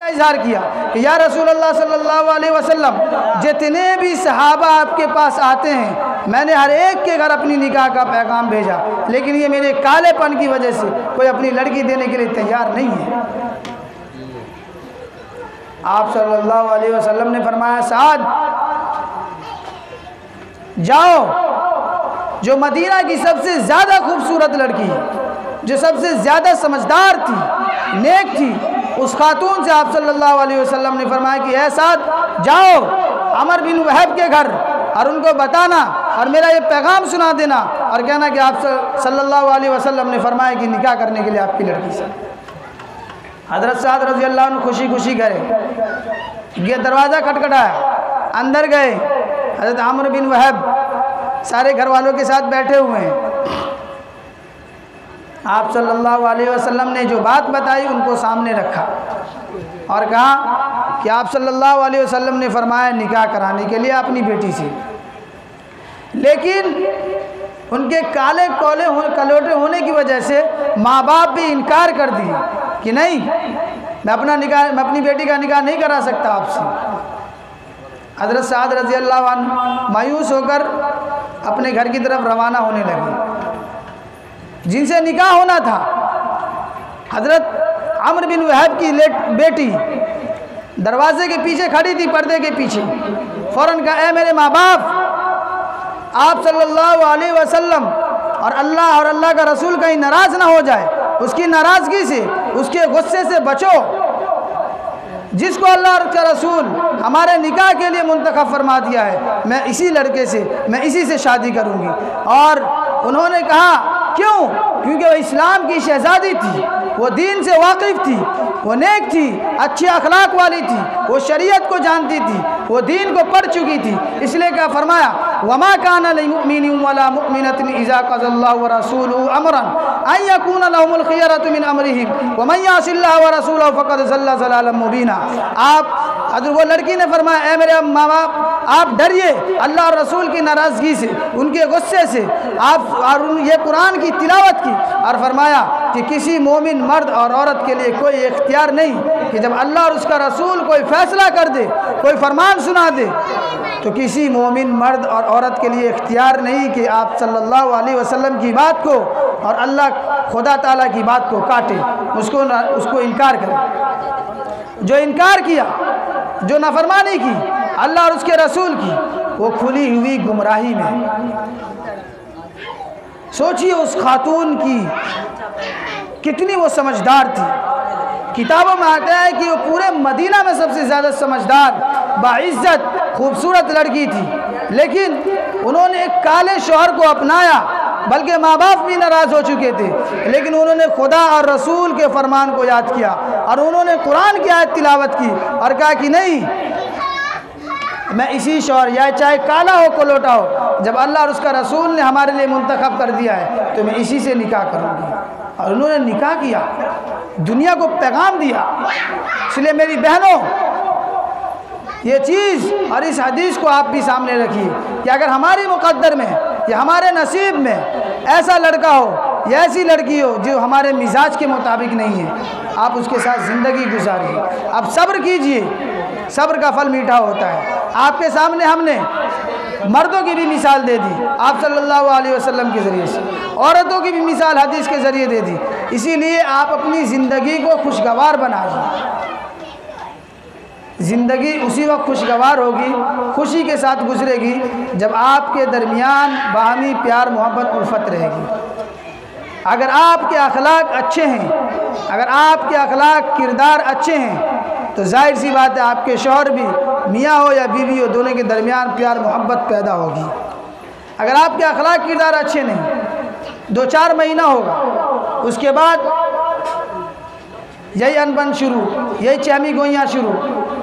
इज़हार किया कि या रसूलल्लाह सल्लल्लाहु अलैहि वसल्लम, जितने भी सहाबा आपके पास आते हैं मैंने हर एक के घर अपनी निकाह का पैगाम भेजा, लेकिन ये मेरे कालेपन की वजह से कोई अपनी लड़की देने के लिए तैयार नहीं है। आप सल्लल्लाहु अलैहि वसल्लम ने फरमाया, साद जाओ, जो मदीना की सबसे ज़्यादा खूबसूरत लड़की है, जो सबसे ज़्यादा समझदार थी, नेक थी, उस खातून से आप सल्लल्लाहु अलैहि वसल्लम ने फरमाया कि ऐ साद जाओ अमर बिन वहब के घर और उनको बताना और मेरा ये पैगाम सुना देना और कहना कि आप सल्लल्लाहु अलैहि वसल्लम ने फरमाया कि निकाह करने के लिए आपकी लड़की से। हज़रत साद रज़ी अल्लाह अन्हु खुशी खुशी गए, ये दरवाज़ा खटखटाया, अंदर गए, हज़रत अमर बिन वहब सारे घर वालों के साथ बैठे हुए हैं। आप सल्लल्लाहु अलैहि वसल्लम ने जो बात बताई उनको सामने रखा और कहा कि आप सल्लल्लाहु अलैहि वसल्लम ने फरमाया निकाह कराने के लिए अपनी बेटी से, लेकिन उनके काले कलोटे होने की वजह से माँ बाप भी इनकार कर दिए कि नहीं, मैं अपनी बेटी का निकाह नहीं करा सकता आपसे। हज़रत साद रज़ी अल्लाह अन्हु मायूस होकर अपने घर की तरफ रवाना होने लगे। जिनसे निकाह होना था हज़रत अम्र बिन वहब की बेटी दरवाजे के पीछे खड़ी थी, पर्दे के पीछे। फ़ौरन कहा, ए मेरे माँ बाप, आप सल्लल्लाहु अलैहि वसल्लम और अल्लाह का रसूल कहीं नाराज़ ना हो जाए, उसकी नाराज़गी से, उसके गुस्से से बचो। जिसको अल्लाह और उसका रसूल हमारे निकाह के लिए मुंतखब फरमा दिया है, मैं इसी लड़के से, मैं इसी से शादी करूँगी। और उन्होंने कहा क्यों? क्योंकि वह इस्लाम की शहज़ादी थी, वो दीन से वाकिफ़ थी, वो नेक थी, अच्छे अखलाक वाली थी, वो शरीयत को जानती थी, वो दीन को पढ़ चुकी थी। इसलिए क्या फरमाया, वमा काना लिमुमिनिन वला मुमिनतिन इज़ा क़ज़ल्लाहु व रसूलुहु अमरन अन यकूना लहुमुल खियरतु मिन अमरिहिम व मन यअसिल्लाह व रसूलहु फ़क़द ज़ल्ला ज़लालन मुबीना। आप वो लड़की ने फरमाया, ए मेरे माँ बाप, आप डरिए अल्लाह और रसूल की नाराज़गी से, उनके गुस्से से। आप और ये कुरान की तिलावत की और फरमाया कि किसी मोमिन मर्द और औरत के लिए कोई इख्तियार नहीं कि जब अल्लाह और उसका रसूल कोई फ़ैसला कर दे, कोई फरमान सुना दे, तो किसी मोमिन मर्द और औरत के लिए इख्तियार नहीं कि आप सल्लल्लाहु अलैहि वसल्लम की बात को और अल्लाह खुदा ताला की बात को काटे, उसको इनकार करे। जो इनकार किया, जो नाफरमानी की अल्लाह और उसके रसूल की, वो खुली हुई गुमराही में। सोचिए उस खातून की कितनी वो समझदार थी। किताबों में आता है कि वो पूरे मदीना में सबसे ज़्यादा समझदार, बाइज़्ज़त, खूबसूरत लड़की थी, लेकिन उन्होंने एक काले शौहर को अपनाया, बल्कि माँ बाप भी नाराज़ हो चुके थे, लेकिन उन्होंने खुदा और रसूल के फरमान को याद किया और उन्होंने कुरान की आयत तिलावत की और कहा कि नहीं, मैं इसी शौहर, या चाहे काला हो कलोटा हो, जब अल्लाह और उसका रसूल ने हमारे लिए मुंतखब कर दिया है तो मैं इसी से निकाह करूँगी। और उन्होंने निकाह किया, दुनिया को पैगाम दिया। इसलिए मेरी बहनों, ये चीज़ और इस हदीस को आप भी सामने रखिए कि अगर हमारे मुक़द्दर में या हमारे नसीब में ऐसा लड़का हो या ऐसी लड़की हो जो हमारे मिजाज के मुताबिक नहीं है, आप उसके साथ ज़िंदगी गुजारिए। आप सब्र कीजिए, सब्र का फल मीठा होता है। आपके सामने हमने मर्दों की भी मिसाल दे दी आप सल्लल्लाहु अलैहि वसल्लम के ज़रिए से, औरतों की भी मिसाल हदीस के ज़रिए दे दी। इसीलिए आप अपनी ज़िंदगी को खुशगवार बनाइए। ज़िंदगी उसी वक्त खुशगवार होगी, खुशी के साथ गुजरेगी जब आपके दरमियान बाहमी प्यार मोहब्बत उल्फत रहेगी। अगर आपके अखलाक अच्छे हैं, अगर आपके अखलाक किरदार अच्छे हैं, तो जाहिर सी बात है आपके शौहर भी, मियाँ हो या बीवी हो, दोनों के दरमियान प्यार मोहब्बत पैदा होगी। अगर आपके अखलाक किरदार अच्छे नहीं, 2-4 महीना होगा, उसके बाद यही अनबन शुरू, यही चहमी गोइयाँ शुरू,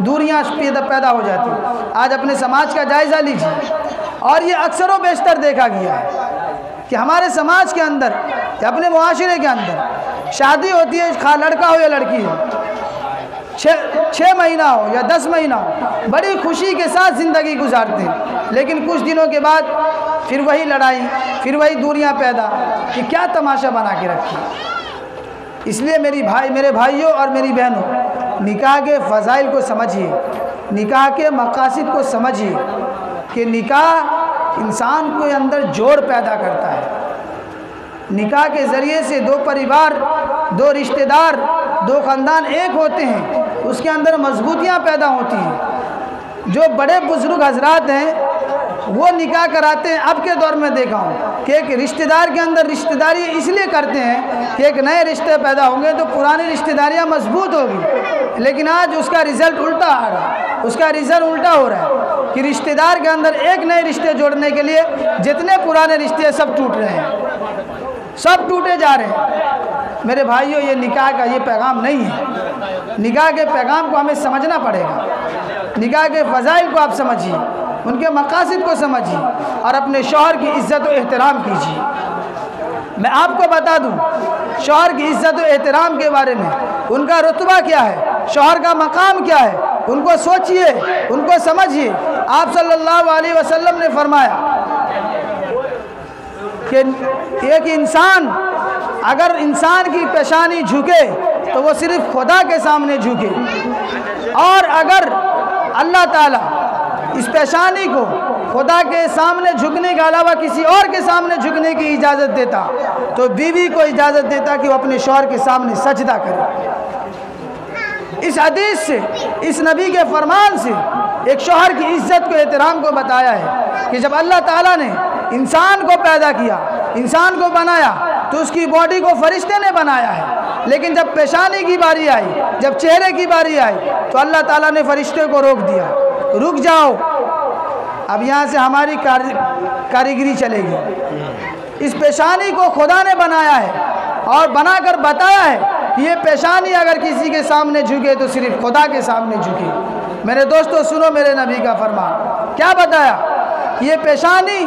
दूरियाँ पैदा हो जाती। आज अपने समाज का जायज़ा लीजिए, और ये अक्सर व बेशतर देखा गया है कि हमारे समाज के अंदर या अपने मुआशरे के अंदर शादी होती है, खा लड़का हो या लड़की हो, 6 महीना हो या 10 महीना हो, बड़ी खुशी के साथ ज़िंदगी गुजारते हैं, लेकिन कुछ दिनों के बाद फिर वही लड़ाई, फिर वही दूरियां पैदा, कि क्या तमाशा बना के रखी। इसलिए मेरे भाइयों और मेरी बहनों, निकाह के फ़ज़ाइल को समझिए, निकाह के मकासिद को समझिए कि निकाह इंसान के अंदर जोड़ पैदा करता है। निकाह के ज़रिए से दो परिवार, दो रिश्तेदार, दो ख़ानदान एक होते हैं, उसके अंदर मजबूतियाँ पैदा होती हैं। जो बड़े बुज़ुर्ग हजरात हैं वो निकाह कराते हैं। अब के दौर में देखा हूँ कि एक रिश्तेदार के अंदर रिश्तेदारी इसलिए करते हैं कि एक नए रिश्ते पैदा होंगे तो पुरानी रिश्तेदारियाँ मजबूत होगी, लेकिन आज उसका रिज़ल्ट उल्टा आ रहा है। उसका रिज़ल्ट उल्टा हो रहा है कि रिश्तेदार के अंदर एक नए रिश्ते जोड़ने के लिए जितने पुराने रिश्ते सब टूट रहे हैं, सब टूटे जा रहे हैं। मेरे भाइयों, ये निकाह का ये पैगाम नहीं है। निकाह के पैगाम को हमें समझना पड़ेगा। निकाह के फ़ज़ाइल को आप समझिए, उनके मकासिद को समझिए और अपने शौहर की इज़्ज़त व एहतराम कीजिए। मैं आपको बता दूं शौहर की इज़्ज़त व एहतराम के बारे में, उनका रुतबा क्या है, शौहर का मकाम क्या है, उनको सोचिए, उनको समझिए। आप सल्लल्लाहु अलैहि वसल्लम ने फरमाया कि एक इंसान, अगर इंसान की पेशानी झुके तो वो सिर्फ खुदा के सामने झुके, और अगर अल्लाह ताला इस पेशानी को खुदा के सामने झुकने के अलावा किसी और के सामने झुकने की इजाज़त देता तो बीवी को इजाज़त देता कि वो अपने शौहर के सामने सजदा करे। इस हदीस से, इस नबी के फरमान से एक शौहर की इज़्ज़त को, एहतराम को बताया है कि जब अल्लाह ताला ने इंसान को पैदा किया, इंसान को बनाया, तो उसकी बॉडी को फरिश्ते ने बनाया है, लेकिन जब पेशानी की बारी आई, जब चेहरे की बारी आई, तो अल्लाह ताला ने फरिश्ते को रोक दिया, रुक जाओ, अब यहाँ से हमारी कारीगरी चलेगी। इस पेशानी को खुदा ने बनाया है और बनाकर बताया है कि ये पेशानी अगर किसी के सामने झुके तो सिर्फ खुदा के सामने झुके। मेरे दोस्तों सुनो मेरे नबी का फरमान, क्या बताया? ये पेशानी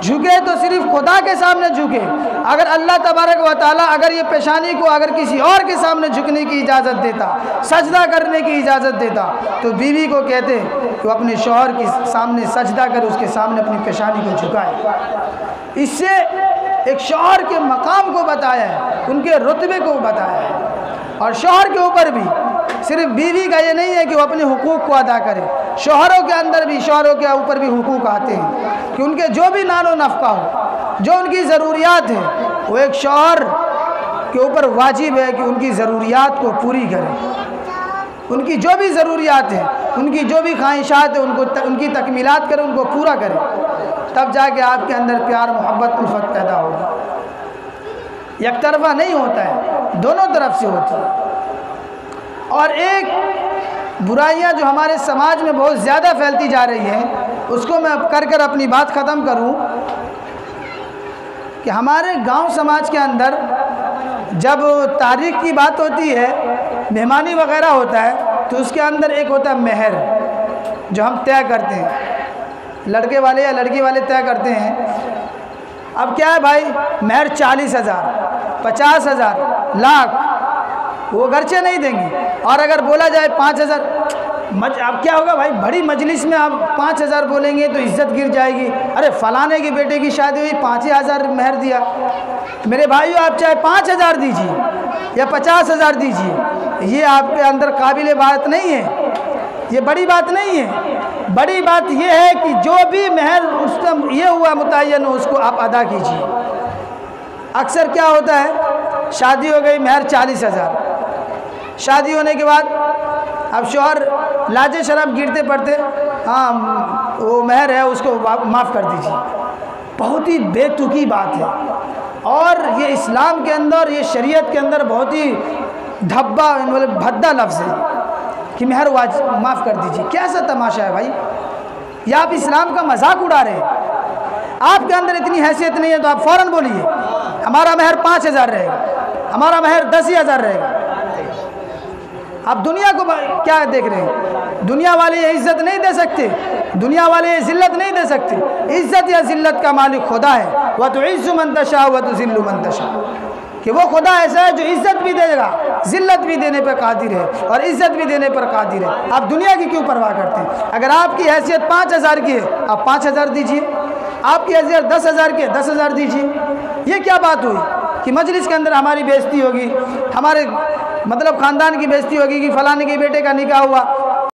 झुके तो सिर्फ खुदा के सामने झुके। अगर अल्लाह तबारक व तआला अगर ये पेशानी को अगर किसी और के सामने झुकने की इजाज़त देता, सजदा करने की इजाज़त देता, तो बीवी को कहते कि वो अपने शौहर के सामने सजदा कर, उसके सामने अपनी पेशानी को झुकाए। इससे एक शौहर के मकाम को बताया है, उनके रुतबे को बताया है। और शौहर के ऊपर भी सिर्फ बीवी का ये नहीं है कि वो अपने हुकूक को अदा करे, शौहरों के अंदर भी, शौहरों के ऊपर भी हुकूक आते हैं कि उनके जो भी नानो नफ़्का हो, जो उनकी ज़रूरियात है, वो एक शौहर के ऊपर वाजिब है कि उनकी ज़रूरियात को पूरी करें। उनकी जो भी ज़रूरियात हैं, उनकी जो भी ख्वाहिशात हैं, उनकी तकमीलात करें, उनको पूरा करें, तब जाके आपके अंदर प्यार, मोहब्बत, उल्फत पैदा होगी। एक तरफा नहीं होता है, दोनों तरफ से होती है। और एक बुराइयां जो हमारे समाज में बहुत ज़्यादा फैलती जा रही हैं, उसको मैं कर अपनी बात ख़त्म करूं कि हमारे गांव समाज के अंदर जब तारीख की बात होती है, मेहमानी वगैरह होता है, तो उसके अंदर एक होता है महर, जो हम तय करते हैं, लड़के वाले या लड़की वाले तय करते हैं। अब क्या है भाई, महर 40,000, 50,000, लाख, वो खर्चे नहीं देंगे। और अगर बोला जाए 5,000, अब क्या होगा भाई, बड़ी मजलिस में आप 5,000 बोलेंगे तो इज्जत गिर जाएगी। अरे फलाने के बेटे की शादी हुई, 5,000 महर दिया। मेरे भाइयों, आप चाहे 5,000 दीजिए या 50,000 दीजिए, ये आपके अंदर काबिल बात नहीं है, ये बड़ी बात नहीं है। बड़ी बात ये है कि जो भी महर उस पर ये हुआ मुतय्यन, उसको आप अदा कीजिए। अक्सर क्या होता है, शादी हो गई, महर 40,000, शादी होने के बाद अब शौहर लाजे शराब गिरते पड़ते, हाँ वो महर है उसको माफ़ कर दीजिए। बहुत ही बेतुकी बात है, और ये इस्लाम के अंदर, ये शरीयत के अंदर बहुत ही धब्बा, मतलब भद्दा लफ्ज़ है कि महर माफ़ कर दीजिए। कैसा तमाशा है भाई, या आप इस्लाम का मजाक उड़ा रहे हैं। आपके अंदर इतनी हैसियत नहीं है तो आप फ़ौरन बोलिए हमारा महर 5,000 रहेगा, हमारा महर 10,000 रहेगा। आप दुनिया को क्या देख रहे हैं? दुनिया वाले ये इज़्ज़त नहीं दे सकते, दुनिया वाले ये ज़िल्लत नहीं दे सकते। इज़्ज़त या ज़िल्लत का मालिक खुदा है। व तुइज़्ज़ु मन तशा व तुज़िल्लु मन तशा, कि वो खुदा ऐसा है जो इज़्ज़त भी देगा, ज़िल्लत भी देने पर कादिर है, और इज़्ज़त भी देने पर कादिर है। आप दुनिया की क्यों परवाह करते हैं? अगर आपकी हैसियत 5,000 की है, आप 5,000 दीजिए। आपकी हैसियत 10,000 की है, 10,000 दीजिए। ये क्या बात हुई कि मजलिस के अंदर हमारी बेइज्जती होगी, हमारे मतलब ख़ानदान की बेइज्जती होगी कि फ़लाने के बेटे का निकाह हुआ,